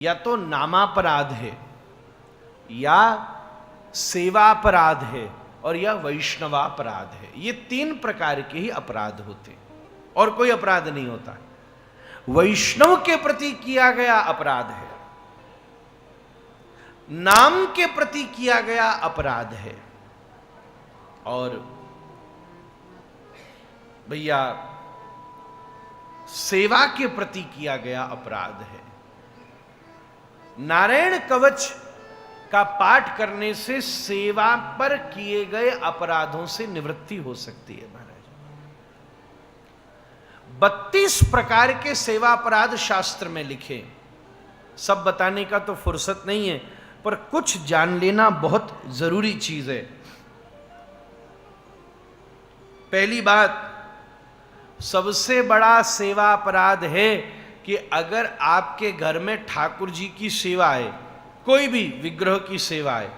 या तो नामापराध है, या सेवापराध है, और या वैष्णवापराध है। ये तीन प्रकार के ही अपराध होते, और कोई अपराध नहीं होता। वैष्णव के प्रति किया गया अपराध है, नाम के प्रति किया गया अपराध है, और भैया सेवा के प्रति किया गया अपराध है। नारायण कवच का पाठ करने से सेवा पर किए गए अपराधों से निवृत्ति हो सकती है महाराज। 32 प्रकार के सेवा अपराध शास्त्र में लिखे, सब बताने का तो फुर्सत नहीं है, पर कुछ जान लेना बहुत जरूरी चीज है। पहली बात, सबसे बड़ा सेवा अपराध है कि अगर आपके घर में ठाकुर जी की सेवा है, कोई भी विग्रह की सेवा है,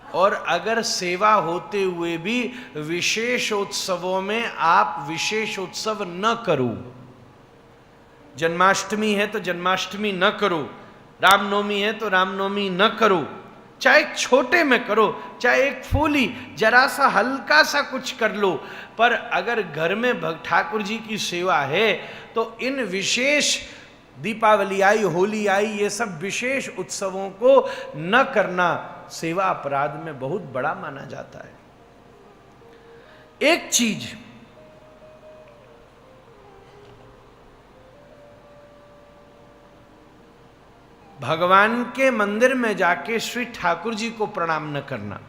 और अगर सेवा होते हुए भी विशेष उत्सवों में आप विशेष उत्सव न करो, जन्माष्टमी है तो जन्माष्टमी न करो, रामनवमी है तो रामनवमी न करो, चाहे छोटे में करो, चाहे एक फूली जरा सा हल्का सा कुछ कर लो, पर अगर घर में ठाकुर जी की सेवा है तो इन विशेष दीपावली आई, होली आई, ये सब विशेष उत्सवों को न करना सेवा अपराध में बहुत बड़ा माना जाता है। एक चीज, भगवान के मंदिर में जाके श्री ठाकुर जी को प्रणाम न करना,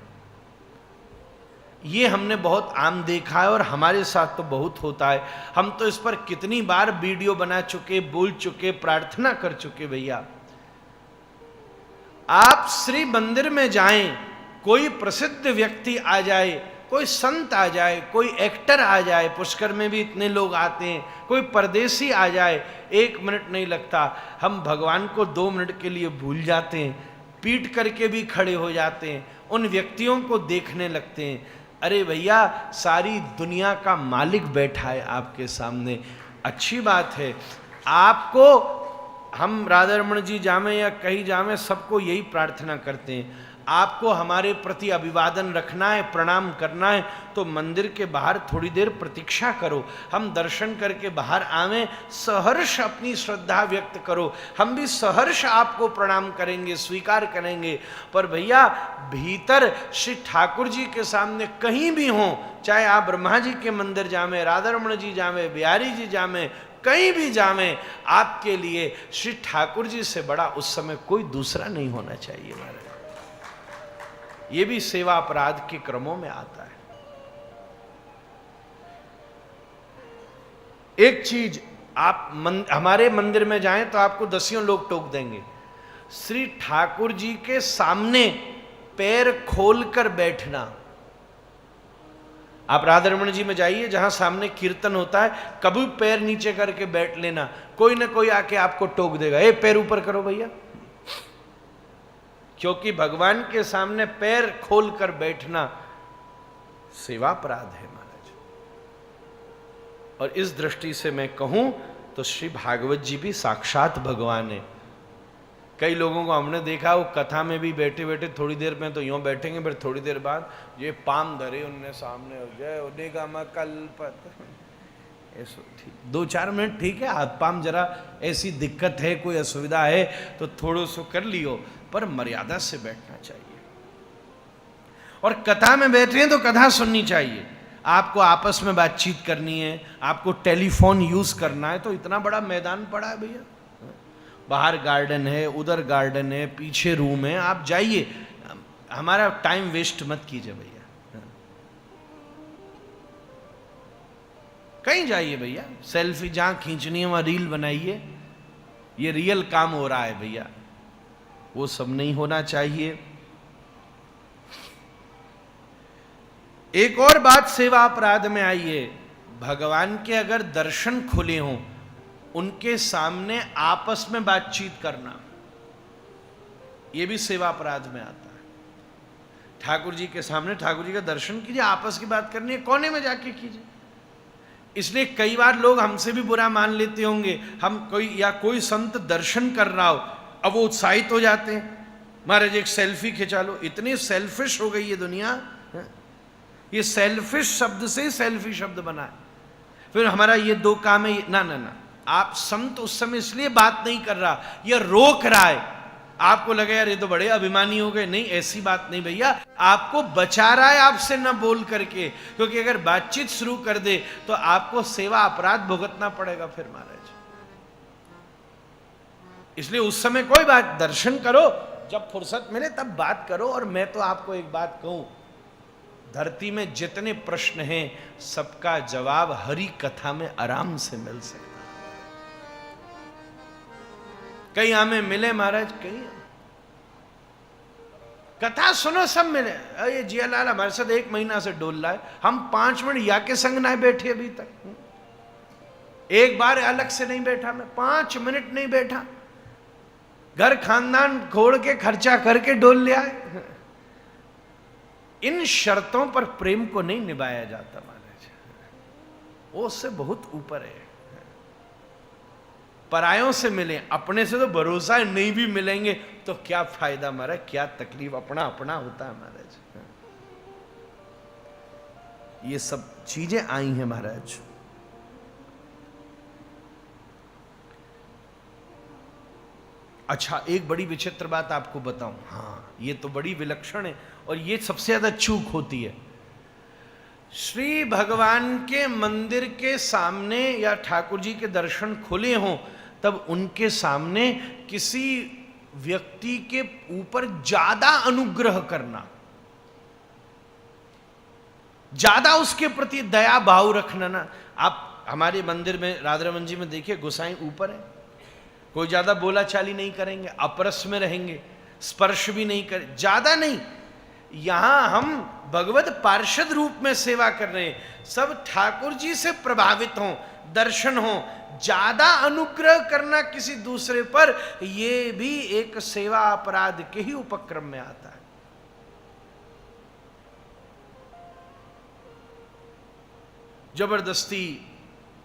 ये हमने बहुत आम देखा है और हमारे साथ तो बहुत होता है। हम तो इस पर कितनी बार वीडियो बना चुके, बोल चुके, प्रार्थना कर चुके। भैया आप श्री मंदिर में जाएं, कोई प्रसिद्ध व्यक्ति आ जाए, कोई संत आ जाए, कोई एक्टर आ जाए, पुष्कर में भी इतने लोग आते हैं, कोई परदेसी आ जाए, 1 मिनट नहीं लगता, हम भगवान को 2 मिनट के लिए भूल जाते हैं, पीट करके भी खड़े हो जाते हैं, उन व्यक्तियों को देखने लगते हैं। अरे भैया, सारी दुनिया का मालिक बैठा है आपके सामने। अच्छी बात है, आपको, हम राधा रमण जी जामे या कहीं जामे, सबको यही प्रार्थना करते हैं, आपको हमारे प्रति अभिवादन रखना है, प्रणाम करना है, तो मंदिर के बाहर थोड़ी देर प्रतीक्षा करो, हम दर्शन करके बाहर आवें, सहर्ष अपनी श्रद्धा व्यक्त करो, हम भी सहर्ष आपको प्रणाम करेंगे, स्वीकार करेंगे। पर भैया भीतर श्री ठाकुर जी के सामने कहीं भी हो, चाहे आप ब्रह्मा जी के मंदिर जामे, राधा रमण जी जामे, बिहारी जी जामे, कहीं भी जामे, आपके लिए श्री ठाकुर जी से बड़ा उस समय कोई दूसरा नहीं होना चाहिए महाराज। ये भी सेवा अपराध के क्रमों में आता है। एक चीज, आप हमारे मंदिर में जाएं तो आपको 10 लोग टोक देंगे, श्री ठाकुर जी के सामने पैर खोलकर बैठना। आप राधा रमण जी में जाइए, जहां सामने कीर्तन होता है, कभी पैर नीचे करके बैठ लेना, कोई ना कोई आके आपको टोक देगा, ए पैर ऊपर करो भैया। क्योंकि भगवान के सामने पैर खोलकर बैठना सेवा अपराध है महाराज। और इस दृष्टि से मैं कहूं तो श्री भागवत जी भी साक्षात भगवान है। कई लोगों को हमने देखा, वो कथा में भी बैठे बैठे थोड़ी देर में तो यूं बैठेंगे, फिर थोड़ी देर बाद ये पाम धरे उनने सामने, हो जय उदेगा मैं कल्पत, ऐसा ठीक 2-4 मिनट ठीक है, हाथ पाम जरा ऐसी दिक्कत है, कोई असुविधा है तो थोड़ो सो कर लियो, पर मर्यादा से बैठना चाहिए। और कथा में बैठे हैं तो कथा सुननी चाहिए। आपको आपस में बातचीत करनी है, आपको टेलीफोन यूज करना है, तो इतना बड़ा मैदान पड़ा है भैया, बाहर गार्डन है, उधर गार्डन है, पीछे रूम है, आप जाइए, हमारा टाइम वेस्ट मत कीजिए भैया। कहीं जाइए भैया, सेल्फी जहां खींचनी है वहां रील बनाइए, ये रियल काम हो रहा है भैया, वो सब नहीं होना चाहिए। एक और बात सेवा अपराध में आई है, भगवान के अगर दर्शन खुले हों, उनके सामने आपस में बातचीत करना, यह भी सेवा अपराध में आता है। ठाकुर जी के सामने ठाकुर जी का दर्शन कीजिए, आपस की बात करनी है, कोने में जाके कीजिए। इसलिए कई बार लोग हमसे भी बुरा मान लेते होंगे, हम कोई संत दर्शन कर रहा हो, अब वो उत्साहित हो जाते हैं, महाराज एक सेल्फी खिंचा लो। इतनी सेल्फिश हो गई ये दुनिया, ये सेल्फिश शब्द से सेल्फी शब्द बना है। फिर हमारा ये दो काम है, ना ना ना, आप संत उस समय इसलिए बात नहीं कर रहा, ये रोक रहा है। आपको लगे यार ये तो बड़े अभिमानी हो गए, नहीं ऐसी बात नहीं भैया, आपको बचा रहा है आपसे न बोल करके, क्योंकि अगर बातचीत शुरू कर दे तो आपको सेवा अपराध भुगतना पड़ेगा फिर महाराज। इसलिए उस समय कोई बात, दर्शन करो, जब फुर्सत मिले तब बात करो। और मैं तो आपको एक बात कहूं, धरती में जितने प्रश्न हैं सबका जवाब हरि कथा में आराम से मिल सकता। कहीं हमें मिले महाराज, कहीं कथा सुनो सब मिले। ये जियालाल हमारे साथ 1 महीना से डोल रहा है, हम 5 मिनट या के संग ना बैठे अभी तक, एक बार अलग से नहीं बैठा, मैं 5 मिनट नहीं बैठा, घर खानदान छोड़ के खर्चा करके डोल ले आए। इन शर्तों पर प्रेम को नहीं निभाया जाता महाराज, वो उससे बहुत ऊपर है। परायों से मिले, अपने से तो भरोसा है, नहीं भी मिलेंगे तो क्या फायदा महाराज, क्या तकलीफ, अपना अपना होता है महाराज। ये सब चीजें आई हैं महाराज। अच्छा, एक बड़ी विचित्र बात आपको बताऊं, हाँ ये तो बड़ी विलक्षण है और ये सबसे ज्यादा चूक होती है। श्री भगवान के मंदिर के सामने या ठाकुर जी के दर्शन खुले हों तब उनके सामने किसी व्यक्ति के ऊपर ज्यादा अनुग्रह करना, ज्यादा उसके प्रति दया भाव रखना ना। आप हमारे मंदिर में राधा रमन जी में देखिए, गोसाई ऊपर है, कोई ज्यादा बोला चाली नहीं करेंगे, अपरस में रहेंगे, स्पर्श भी नहीं कर, ज्यादा नहीं। यहां हम भगवत पार्षद रूप में सेवा कर रहे हैं, सब ठाकुर जी से प्रभावित हों, दर्शन हों। ज्यादा अनुग्रह करना किसी दूसरे पर, यह भी एक सेवा अपराध के ही उपक्रम में आता है। जबरदस्ती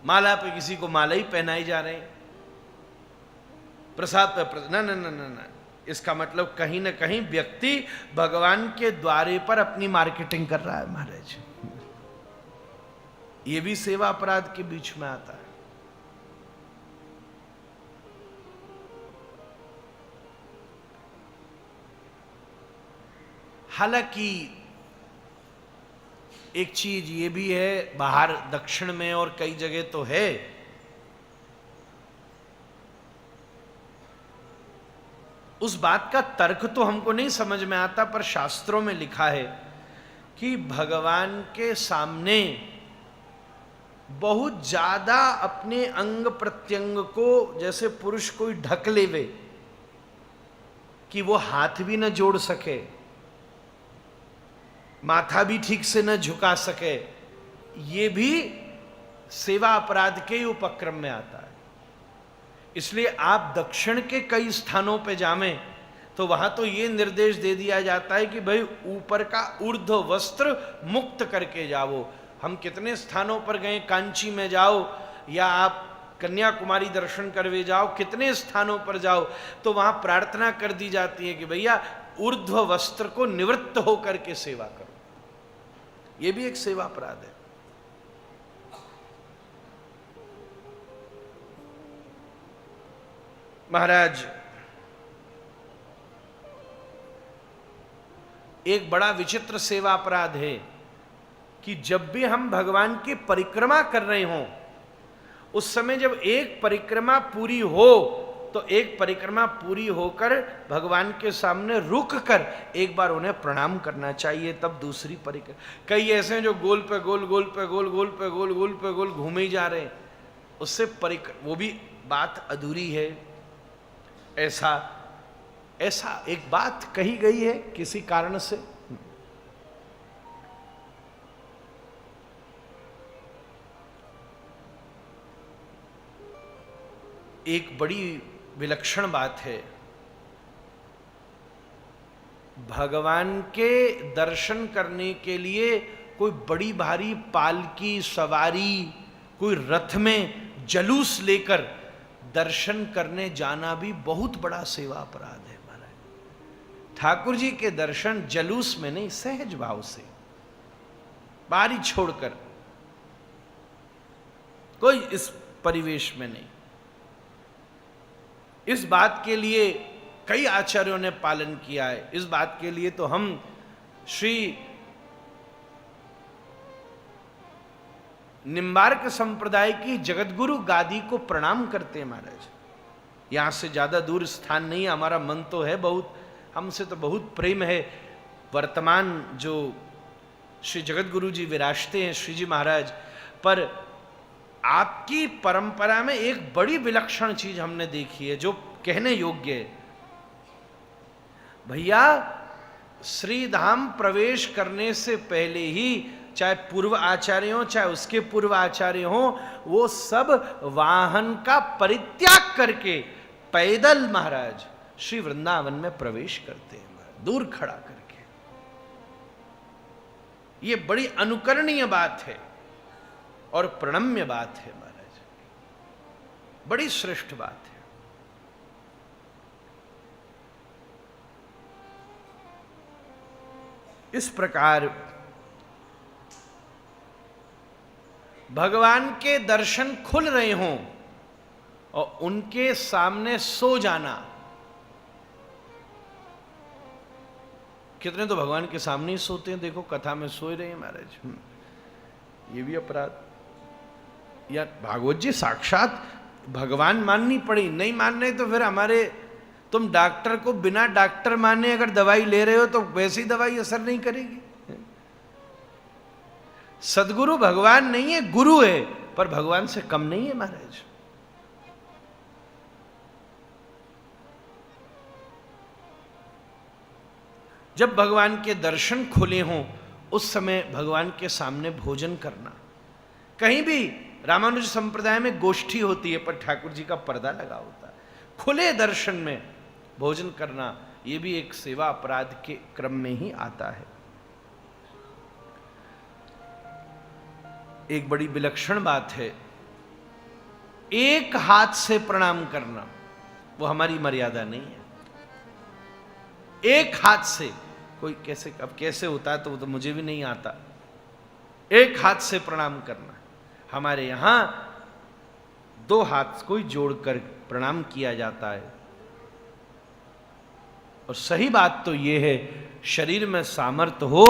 माला पे किसी को माला ही पहनाई जा रहे हैं, प्रसाद पे ना ना ना ना ना, इसका मतलब कहीं ना कहीं व्यक्ति भगवान के द्वारे पर अपनी मार्केटिंग कर रहा है महाराज। ये भी सेवा अपराध के बीच में आता है। हालांकि एक चीज ये भी है, बाहर दक्षिण में और कई जगह तो है, उस बात का तर्क तो हमको नहीं समझ में आता, पर शास्त्रों में लिखा है कि भगवान के सामने बहुत ज्यादा अपने अंग प्रत्यंग को, जैसे पुरुष कोई ढक लेवे कि वो हाथ भी न जोड़ सके, माथा भी ठीक से न झुका सके, ये भी सेवा अपराध के ही उपक्रम में आता है। इसलिए आप दक्षिण के कई स्थानों पे जावें तो वहां तो ये निर्देश दे दिया जाता है कि भाई ऊपर का ऊर्ध्व वस्त्र मुक्त करके जाओ। हम कितने स्थानों पर गए, कांची में जाओ या आप कन्याकुमारी दर्शन करवे जाओ, कितने स्थानों पर जाओ तो वहां प्रार्थना कर दी जाती है कि भैया ऊर्ध्व वस्त्र को निवृत्त होकर के सेवा करो। यह भी एक सेवा अपराध है। महाराज, एक बड़ा विचित्र सेवा अपराध है कि जब भी हम भगवान की परिक्रमा कर रहे हों, उस समय जब एक परिक्रमा पूरी हो तो एक परिक्रमा पूरी होकर भगवान के सामने रुक कर एक बार उन्हें प्रणाम करना चाहिए, तब दूसरी परिक्रमा। कई ऐसे हैं जो गोल पे गोल, गोल पे गोल, गोल पे गोल, गोल पे गोल घूमे ही जा रहे हैं, उससे वो भी बात अधूरी है। ऐसा एक बात कही गई है किसी कारण से, एक बड़ी विलक्षण बात है। भगवान के दर्शन करने के लिए कोई बड़ी भारी पालकी सवारी, कोई रथ में जलूस लेकर दर्शन करने जाना भी बहुत बड़ा सेवा अपराध है महाराज। ठाकुर जी के दर्शन जलूस में नहीं, सहज भाव से, बारी छोड़कर, कोई इस परिवेश में नहीं। इस बात के लिए कई आचार्यों ने पालन किया है। इस बात के लिए तो हम श्री निम्बार्क संप्रदाय की जगतगुरु गादी को प्रणाम करते हैं महाराज। यहां से ज्यादा दूर स्थान नहीं, हमारा मन तो है बहुत, हमसे तो बहुत प्रेम है। वर्तमान जो श्री जगतगुरु जी विराजते हैं श्री जी महाराज, पर आपकी परंपरा में एक बड़ी विलक्षण चीज हमने देखी है जो कहने योग्य है। भैया, श्रीधाम प्रवेश करने से पहले ही चाहे पूर्व आचार्य हो चाहे उसके पूर्व आचार्य हो, वो सब वाहन का परित्याग करके पैदल महाराज श्री वृंदावन में प्रवेश करते हैं, दूर खड़ा करके। ये बड़ी अनुकरणीय बात है और प्रणम्य बात है महाराज, बड़ी श्रेष्ठ बात है। इस प्रकार भगवान के दर्शन खुल रहे हों और उनके सामने सो जाना, कितने तो भगवान के सामने ही सोते हैं, देखो कथा में सो रहे हैं महाराज, ये भी अपराध। या भागवत जी साक्षात भगवान माननी पड़ी, नहीं मानने तो फिर हमारे, तुम डॉक्टर को बिना डॉक्टर माने अगर दवाई ले रहे हो तो वैसी दवाई असर नहीं करेगी। सदगुरु भगवान नहीं है, गुरु है, पर भगवान से कम नहीं है महाराज। जब भगवान के दर्शन खुले हों उस समय भगवान के सामने भोजन करना। कहीं भी रामानुज संप्रदाय में गोष्ठी होती है पर ठाकुर जी का पर्दा लगा होता है। खुले दर्शन में भोजन करना ये भी एक सेवा अपराध के क्रम में ही आता है। एक बड़ी विलक्षण बात है, एक हाथ से प्रणाम करना, वो हमारी मर्यादा नहीं है। एक हाथ से कोई कैसे, अब कैसे होता है तो वो तो मुझे भी नहीं आता। एक हाथ से प्रणाम करना, हमारे यहां दो हाथ को जोड़कर प्रणाम किया जाता है। और सही बात तो यह है, शरीर में सामर्थ्य हो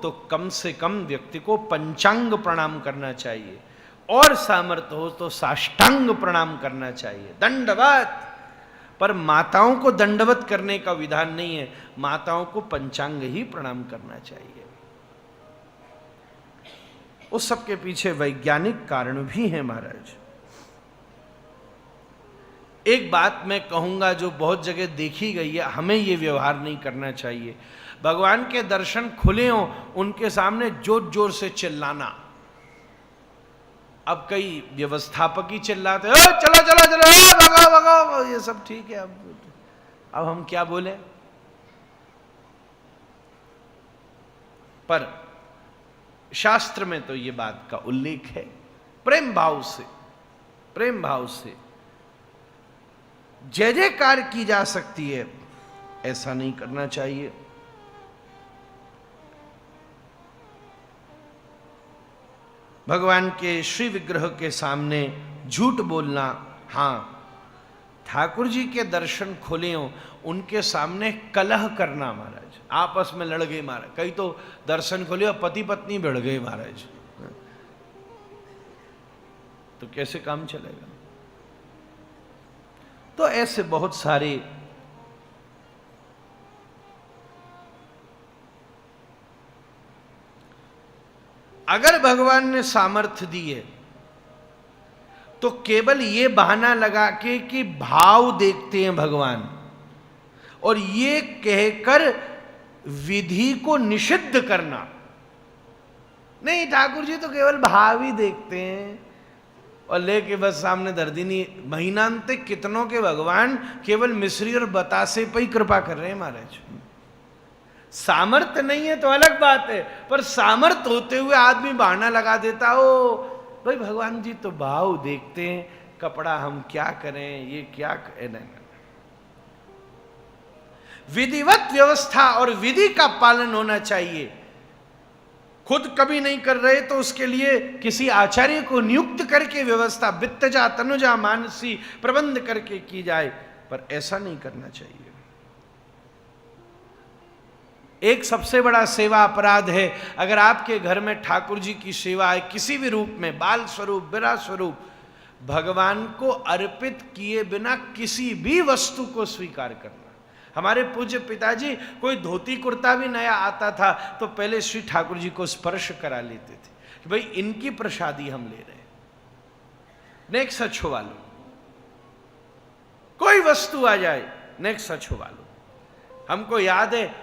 तो कम से कम व्यक्ति को पंचांग प्रणाम करना चाहिए, और सामर्थ्य हो तो साष्टांग प्रणाम करना चाहिए, दंडवत। पर माताओं को दंडवत करने का विधान नहीं है, माताओं को पंचांग ही प्रणाम करना चाहिए। उस सब के पीछे वैज्ञानिक कारण भी हैं महाराज। एक बात मैं कहूंगा जो बहुत जगह देखी गई है, हमें यह व्यवहार नहीं करना चाहिए। भगवान के दर्शन खुले हों उनके सामने जोर जोर से चिल्लाना। अब कई व्यवस्थापक ही चिल्लाते हैं, चला चला चला, भगाओ भगाओ, ये सब ठीक है। अब हम क्या बोले? पर शास्त्र में तो ये बात का उल्लेख है, प्रेम भाव से, प्रेम भाव से जय जयकार की जा सकती है, ऐसा नहीं करना चाहिए। भगवान के श्री विग्रह के सामने झूठ बोलना, हां, ठाकुर जी के दर्शन खुले हो उनके सामने कलह करना महाराज, आपस में लड़ गए महाराज। कई तो दर्शन खुले और पति पत्नी भिड़ गए महाराज, तो कैसे काम चलेगा? तो ऐसे बहुत सारे अगर भगवान ने सामर्थ्य दी है तो केवल ये बहाना लगा के कि भाव देखते हैं भगवान, और ये कहकर विधि को निषिद्ध करना नहीं, ठाकुर जी तो केवल भाव ही देखते हैं और लेके बस सामने दर्दी नहीं। महीनांत कितनों के भगवान केवल मिश्री और बतासे पे ही कृपा कर रहे हैं महाराज। सामर्थ्य नहीं है तो अलग बात है, पर सामर्थ्य होते हुए आदमी बहाना लगा देता हो, भाई भगवान जी तो भाव देखते हैं, कपड़ा हम क्या करें, ये क्या करें। नहीं, विधिवत व्यवस्था और विधि का पालन होना चाहिए। खुद कभी नहीं कर रहे तो उसके लिए किसी आचार्य को नियुक्त करके व्यवस्था वित्तजा तनुजा मानसी प्रबंध करके की जाए, पर ऐसा नहीं करना चाहिए। एक सबसे बड़ा सेवा अपराध है, अगर आपके घर में ठाकुर जी की सेवा है किसी भी रूप में, बाल स्वरूप, विराट स्वरूप, भगवान को अर्पित किए बिना किसी भी वस्तु को स्वीकार करना। हमारे पूज्य पिताजी कोई धोती कुर्ता भी नया आता था तो पहले श्री ठाकुर जी को स्पर्श करा लेते थे कि भाई इनकी प्रसादी हम ले रहे हैं, नेक्स्ट सच छुआ लो। कोई वस्तु आ जाए नेक्स्ट सच छुआ लो। हमको याद है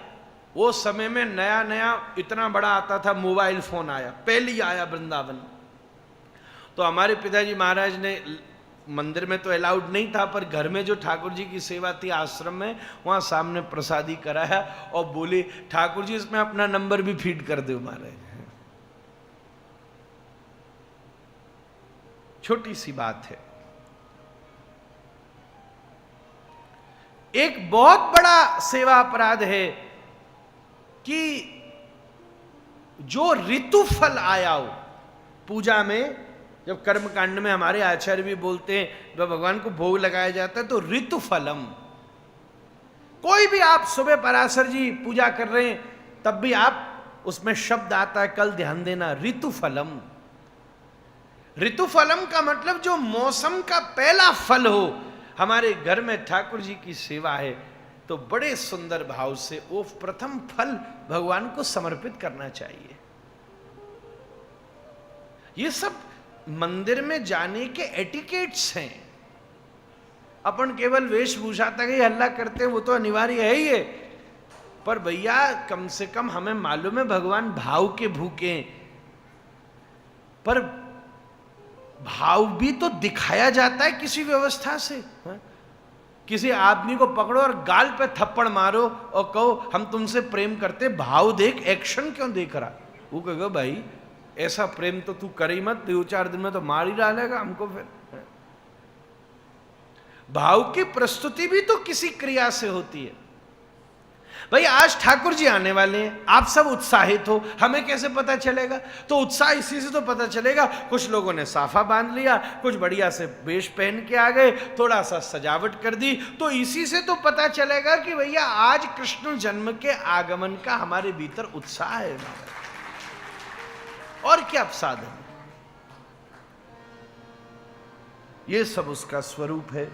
वो समय में नया नया इतना बड़ा आता था, मोबाइल फोन आया, पहली आया वृंदावन, तो हमारे पिताजी महाराज ने, मंदिर में तो अलाउड नहीं था, पर घर में जो ठाकुर जी की सेवा थी आश्रम में, वहां सामने प्रसादी कराया और बोले ठाकुर जी इसमें अपना नंबर भी फीड कर दो महाराज। छोटी सी बात है। एक बहुत बड़ा सेवा अपराध है कि जो ऋतु फल आया हो पूजा में, जब कर्म कांड में हमारे आचार्य भी बोलते हैं जब भगवान को भोग लगाया जाता है तो ऋतु फलम, कोई भी आप सुबह पराशर जी पूजा कर रहे हैं तब भी आप उसमें शब्द आता है, कल ध्यान देना, ऋतु फलम। ऋतु फलम का मतलब जो मौसम का पहला फल हो। हमारे घर में ठाकुर जी की सेवा है तो बड़े सुंदर भाव से वो प्रथम फल भगवान को समर्पित करना चाहिए। ये सब मंदिर में जाने के एटिकेट्स हैं। अपन केवल वेशभूषा तक ही हल्ला करते हैं, वो तो अनिवार्य है ही है, पर भैया कम से कम हमें मालूम है भगवान भाव के भूखे हैं, पर भाव भी तो दिखाया जाता है किसी व्यवस्था से। हा? किसी आदमी को पकड़ो और गाल पे थप्पड़ मारो और कहो हम तुमसे प्रेम करते, भाव देख, एक्शन क्यों देख रहा। वो कहेगा भाई ऐसा प्रेम तो तू कर ही मत, 2-4 दिन में तो मार ही डालेगा हमको। फिर भाव की प्रस्तुति भी तो किसी क्रिया से होती है। भाई आज ठाकुर जी आने वाले हैं, आप सब उत्साहित हो, हमें कैसे पता चलेगा? तो उत्साह इसी से तो पता चलेगा। कुछ लोगों ने साफा बांध लिया, कुछ बढ़िया से वेश पहन के आ गए, थोड़ा सा सजावट कर दी, तो इसी से तो पता चलेगा कि भैया आज कृष्ण जन्म के आगमन का हमारे भीतर उत्साह है। और क्या साधन, ये सब उसका स्वरूप है।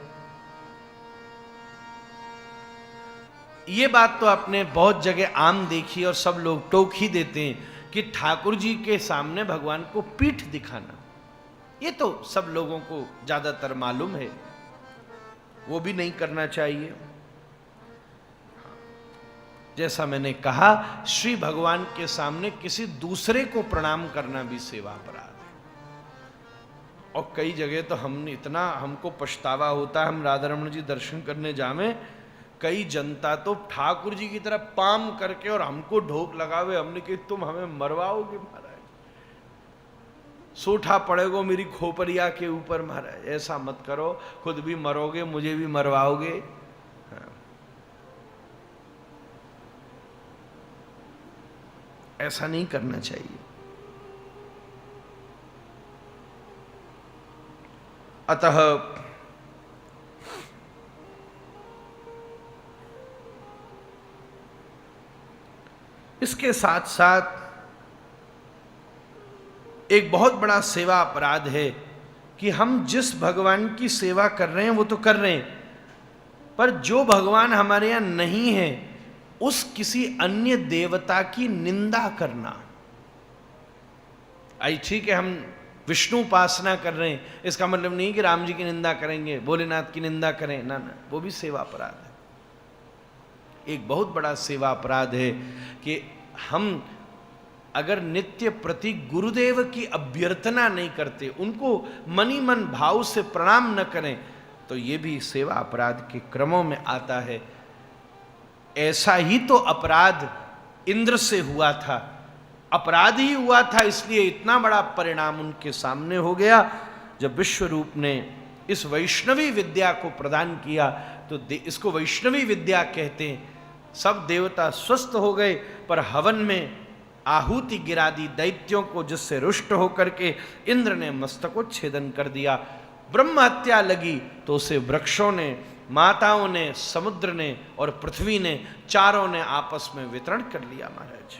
ये बात तो आपने बहुत जगह आम देखी और सब लोग टोक ही देते हैं कि ठाकुर जी के सामने भगवान को पीठ दिखाना, ये तो सब लोगों को ज्यादातर मालूम है, वो भी नहीं करना चाहिए। जैसा मैंने कहा, श्री भगवान के सामने किसी दूसरे को प्रणाम करना भी सेवा अपराध है। और कई जगह तो हमने इतना, हमको पछतावा होता है, हम राधा रमण जी दर्शन करने जावे, कई जनता तो ठाकुर जी की तरफ पाम करके और हमको ढोक लगावे। हमने कहा तुम हमें मरवाओगे महाराज, सोठा पड़ेगा मेरी खोपरिया के ऊपर महाराज, ऐसा मत करो, खुद भी मरोगे मुझे भी मरवाओगे। हाँ। ऐसा नहीं करना चाहिए। अतः इसके साथ साथ एक बहुत बड़ा सेवा अपराध है कि हम जिस भगवान की सेवा कर रहे हैं वो तो कर रहे हैं, पर जो भगवान हमारे यहां नहीं है उस किसी अन्य देवता की निंदा करना। आई ठीक है, हम विष्णु उपासना कर रहे हैं, इसका मतलब नहीं कि राम जी की निंदा करेंगे, भोलेनाथ की निंदा करें, ना ना, वो भी सेवा अपराध है। एक बहुत बड़ा सेवा अपराध है कि हम अगर नित्य प्रति गुरुदेव की अभ्यर्थना नहीं करते, उनको मनी मन भाव से प्रणाम न करें, तो ये भी सेवा अपराध के क्रमों में आता है। ऐसा ही तो अपराध इंद्र से हुआ था, अपराध ही हुआ था, इसलिए इतना बड़ा परिणाम उनके सामने हो गया। जब विश्वरूप ने इस वैष्णवी विद्या को प्रदान किया, तो इसको वैष्णवी विद्या कहते हैं। सब देवता स्वस्थ हो गए, पर हवन में आहुति गिरा दी दैत्यों को, जिससे रुष्ट होकर के इंद्र ने मस्तकोच्छेदन कर दिया। ब्रह्म हत्या लगी तो उसे वृक्षों ने, माताओं ने, समुद्र ने और पृथ्वी ने, चारों ने आपस में वितरण कर लिया महाराज।